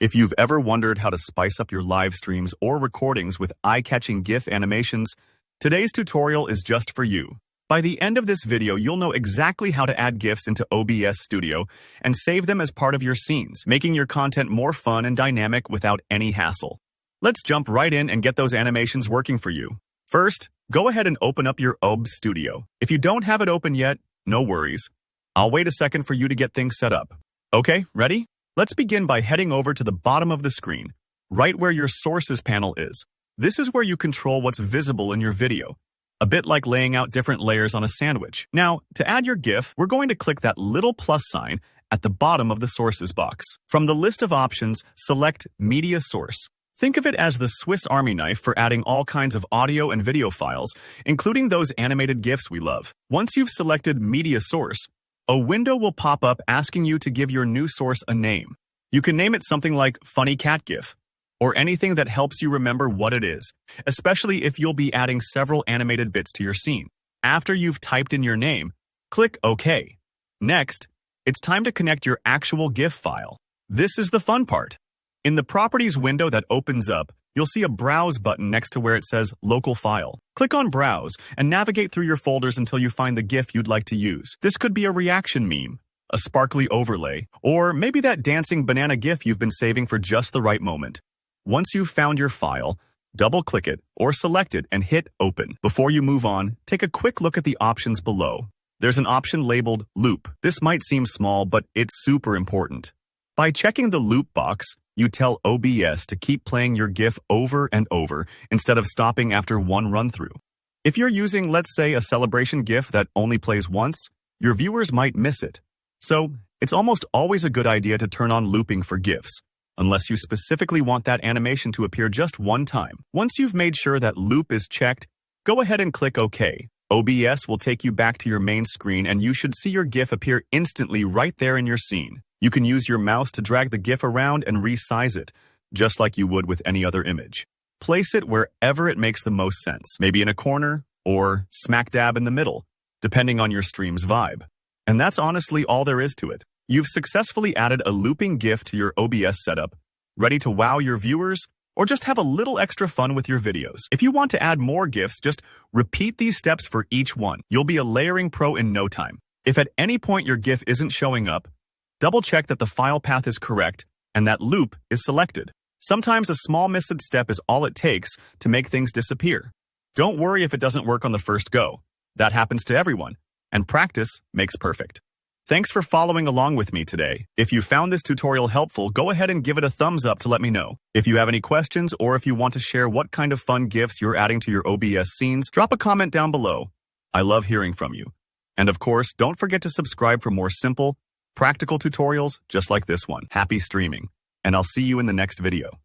If you've ever wondered how to spice up your live streams or recordings with eye-catching GIF animations, today's tutorial is just for you. By the end of this video, you'll know exactly how to add GIFs into OBS Studio and save them as part of your scenes, making your content more fun and dynamic without any hassle. Let's jump right in and get those animations working for you. First, go ahead and open up your OBS Studio. If you don't have it open yet, no worries. I'll wait a second for you to get things set up. Okay, ready? Let's begin by heading over to the bottom of the screen, right where your sources panel is. This is where you control what's visible in your video, a bit like laying out different layers on a sandwich. Now, to add your GIF, we're going to click that little plus sign at the bottom of the sources box. From the list of options, select Media Source. Think of it as the Swiss Army knife for adding all kinds of audio and video files, including those animated GIFs we love. Once you've selected Media Source, a window will pop up asking you to give your new source a name. You can name it something like Funny Cat GIF, or anything that helps you remember what it is, especially if you'll be adding several animated bits to your scene. After you've typed in your name, click OK. Next, it's time to connect your actual GIF file. This is the fun part. In the Properties window that opens up, you'll see a Browse button next to where it says Local File. Click on Browse and navigate through your folders until you find the GIF you'd like to use. This could be a reaction meme, a sparkly overlay, or maybe that dancing banana GIF you've been saving for just the right moment. Once you've found your file, double-click it or select it and hit Open. Before you move on, take a quick look at the options below. There's an option labeled Loop. This might seem small, but it's super important. By checking the loop box, you tell OBS to keep playing your GIF over and over instead of stopping after one run-through. If you're using, let's say, a celebration GIF that only plays once, your viewers might miss it. So, it's almost always a good idea to turn on looping for GIFs, unless you specifically want that animation to appear just one time. Once you've made sure that loop is checked, go ahead and click OK. OBS will take you back to your main screen and you should see your GIF appear instantly right there in your scene. You can use your mouse to drag the GIF around and resize it, just like you would with any other image. Place it wherever it makes the most sense, maybe in a corner or smack dab in the middle, depending on your stream's vibe. And that's honestly all there is to it. You've successfully added a looping GIF to your OBS setup, ready to wow your viewers or just have a little extra fun with your videos. If you want to add more GIFs, just repeat these steps for each one. You'll be a layering pro in no time. If at any point your GIF isn't showing up, double-check that the file path is correct and that loop is selected. Sometimes a small missed step is all it takes to make things disappear. Don't worry if it doesn't work on the first go. That happens to everyone, and practice makes perfect. Thanks for following along with me today. If you found this tutorial helpful, go ahead and give it a thumbs up to let me know. If you have any questions or if you want to share what kind of fun GIFs you're adding to your OBS scenes, drop a comment down below. I love hearing from you. And of course, don't forget to subscribe for more simple, practical tutorials just like this one. Happy streaming, and I'll see you in the next video.